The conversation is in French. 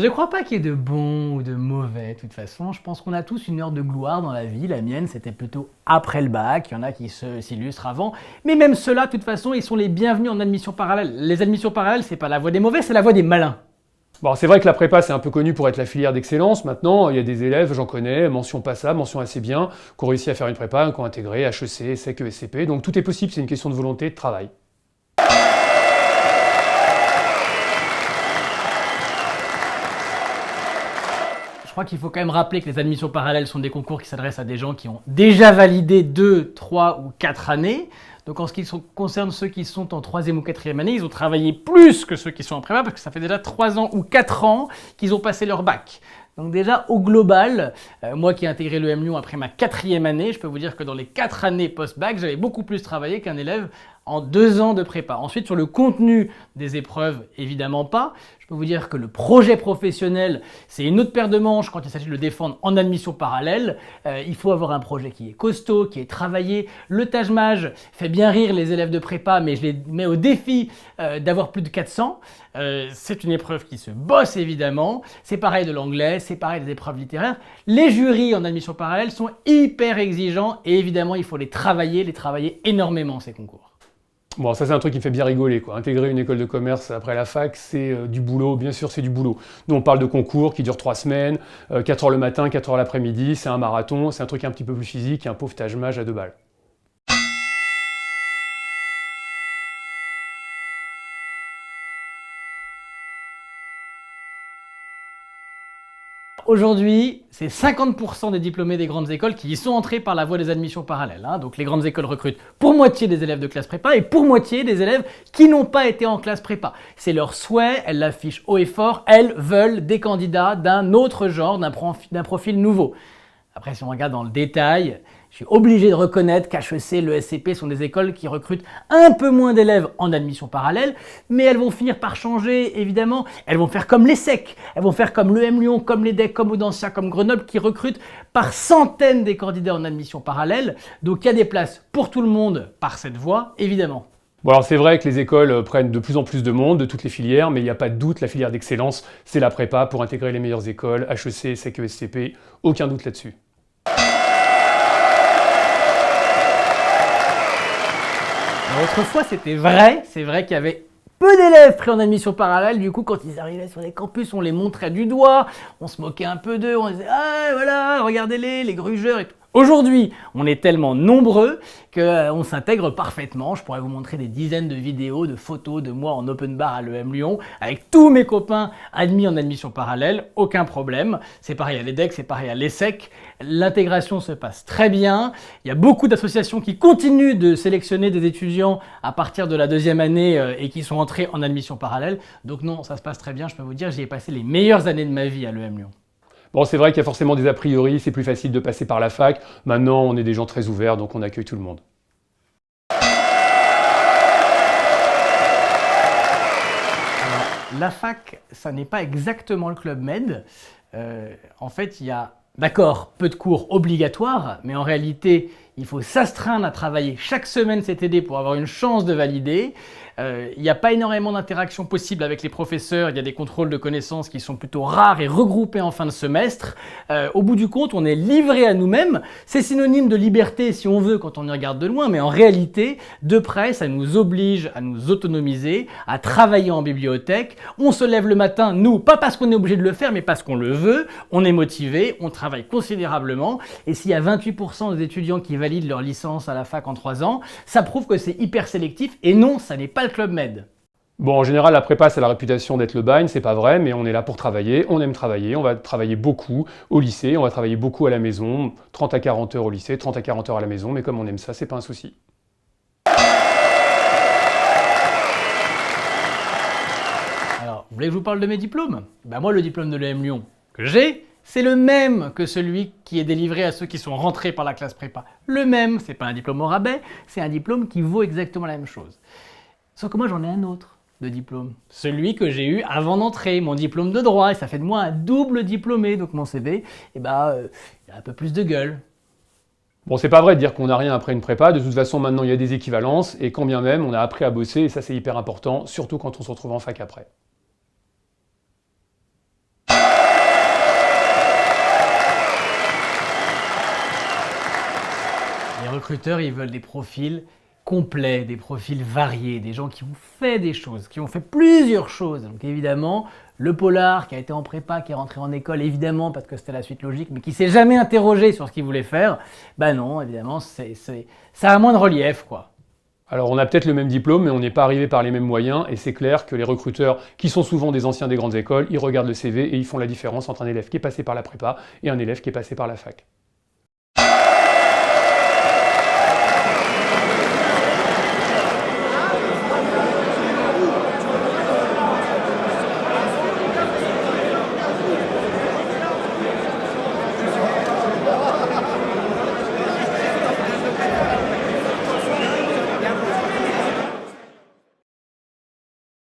Je ne crois pas qu'il y ait de bon ou de mauvais, de toute façon. Je pense qu'on a tous une heure de gloire dans la vie. La mienne, c'était plutôt après le bac. Il y en a qui s'illustrent avant. Mais même ceux-là, de toute façon, ils sont les bienvenus en admission parallèle. Les admissions parallèles, c'est pas la voie des mauvais, c'est la voie des malins. Bon, c'est vrai que la prépa, c'est un peu connu pour être la filière d'excellence. Maintenant, il y a des élèves, j'en connais, mention passable, mention assez bien, qui ont réussi à faire une prépa, qui ont intégré HEC, ESSEC, ESCP. Donc tout est possible, c'est une question de volonté, de travail. Je crois qu'il faut quand même rappeler que les admissions parallèles sont des concours qui s'adressent à des gens qui ont déjà validé 2, 3 ou 4 années. Donc en ce qui concerne ceux qui sont en 3e ou 4e année, ils ont travaillé plus que ceux qui sont en prépa parce que ça fait déjà 3 ans ou 4 ans qu'ils ont passé leur bac. Donc déjà, au global, moi qui ai intégré l'EM Lyon après ma 4e année, je peux vous dire que dans les 4 années post-bac, j'avais beaucoup plus travaillé qu'un élève en 2 ans de prépa. Ensuite, sur le contenu des épreuves, évidemment pas. Je peux vous dire que le projet professionnel, c'est une autre paire de manches quand il s'agit de le défendre en admission parallèle. Il faut avoir un projet qui est costaud, qui est travaillé. Le Taj-Maj fait bien rire les élèves de prépa, mais je les mets au défi d'avoir plus de 400. C'est une épreuve qui se bosse évidemment. C'est pareil de l'anglais, c'est pareil des épreuves littéraires. Les jurys en admission parallèle sont hyper exigeants et évidemment, il faut les travailler énormément ces concours. Bon, ça c'est un truc qui me fait bien rigoler, quoi. Intégrer une école de commerce après la fac, c'est du boulot, bien sûr c'est du boulot. Nous on parle de concours qui durent 3 semaines, 4 heures le matin, 4 heures l'après-midi, c'est un marathon, c'est un truc un petit peu plus physique qu'un pauvre Taj-Maj à 2 balles. Aujourd'hui, c'est 50% des diplômés des grandes écoles qui y sont entrés par la voie des admissions parallèles. Donc les grandes écoles recrutent pour moitié des élèves de classe prépa et pour moitié des élèves qui n'ont pas été en classe prépa. C'est leur souhait, elles l'affichent haut et fort, elles veulent des candidats d'un autre genre, d'un profil nouveau. Après, si on regarde dans le détail, je suis obligé de reconnaître qu'HEC, l'ESCP sont des écoles qui recrutent un peu moins d'élèves en admission parallèle, mais elles vont finir par changer, évidemment. Elles vont faire comme l'ESSEC, elles vont faire comme l'EM Lyon, comme l'EDEC, comme Audencia, comme Grenoble, qui recrutent par centaines des candidats en admission parallèle. Donc il y a des places pour tout le monde par cette voie, évidemment. Bon alors c'est vrai que les écoles prennent de plus en plus de monde, de toutes les filières, mais il n'y a pas de doute, la filière d'excellence, c'est la prépa pour intégrer les meilleures écoles, HEC, ESSEC, ESCP, aucun doute là-dessus. Alors, autrefois, c'était vrai, c'est vrai qu'il y avait peu d'élèves pris en admission parallèle, du coup quand ils arrivaient sur les campus, on les montrait du doigt, on se moquait un peu d'eux, on disait « Ah voilà, regardez-les, les grugeurs et tout ». Aujourd'hui, on est tellement nombreux qu'on s'intègre parfaitement. Je pourrais vous montrer des dizaines de vidéos, de photos de moi en open bar à l'EM Lyon, avec tous mes copains admis en admission parallèle, aucun problème. C'est pareil à l'EDEC, c'est pareil à l'ESSEC. L'intégration se passe très bien. Il y a beaucoup d'associations qui continuent de sélectionner des étudiants à partir de la 2e année et qui sont entrés en admission parallèle. Donc non, ça se passe très bien, je peux vous dire, j'y ai passé les meilleures années de ma vie à l'EM Lyon. Bon, c'est vrai qu'il y a forcément des a priori, c'est plus facile de passer par la fac. Maintenant, on est des gens très ouverts, donc on accueille tout le monde. Alors, la fac, ça n'est pas exactement le Club Med. En fait, il y a, d'accord, peu de cours obligatoires, mais en réalité, il faut s'astreindre à travailler chaque semaine cet TD pour avoir une chance de valider. Il n'y a pas énormément d'interactions possibles avec les professeurs, il y a des contrôles de connaissances qui sont plutôt rares et regroupés en fin de semestre. Au bout du compte, on est livré à nous-mêmes. C'est synonyme de liberté si on veut quand on y regarde de loin, mais en réalité, de près, ça nous oblige à nous autonomiser, à travailler en bibliothèque. On se lève le matin, nous, pas parce qu'on est obligé de le faire, mais parce qu'on le veut. On est motivé, on travaille considérablement. Et s'il y a 28% des étudiants qui valident leur licence à la fac en 3 ans, ça prouve que c'est hyper sélectif. Et non, ça n'est pas le Club Med. Bon, en général, la prépa, c'est la réputation d'être le bagne, c'est pas vrai, mais on est là pour travailler, on aime travailler, on va travailler beaucoup au lycée, on va travailler beaucoup à la maison, 30 à 40 heures au lycée, 30 à 40 heures à la maison, mais comme on aime ça, c'est pas un souci. Alors, vous voulez que je vous parle de mes diplômes? Moi, le diplôme de l'EM Lyon que j'ai, c'est le même que celui qui est délivré à ceux qui sont rentrés par la classe prépa. Le même, c'est pas un diplôme au rabais, c'est un diplôme qui vaut exactement la même chose. Sauf que moi, j'en ai un autre de diplôme. Celui que j'ai eu avant d'entrer, mon diplôme de droit, et ça fait de moi un double diplômé. Donc mon CV, il a un peu plus de gueule. Bon, c'est pas vrai de dire qu'on n'a rien après une prépa, de toute façon maintenant il y a des équivalences, et quand bien même on a appris à bosser, et ça c'est hyper important, surtout quand on se retrouve en fac après. recruteurs, ils veulent des profils complets, des profils variés, des gens qui ont fait des choses, qui ont fait plusieurs choses. Donc évidemment, le polar qui a été en prépa, qui est rentré en école, évidemment, parce que c'était la suite logique, mais qui s'est jamais interrogé sur ce qu'il voulait faire, bah non, évidemment, ça a moins de relief, quoi. Alors on a peut-être le même diplôme, mais on n'est pas arrivé par les mêmes moyens, et c'est clair que les recruteurs, qui sont souvent des anciens des grandes écoles, ils regardent le CV et ils font la différence entre un élève qui est passé par la prépa et un élève qui est passé par la fac.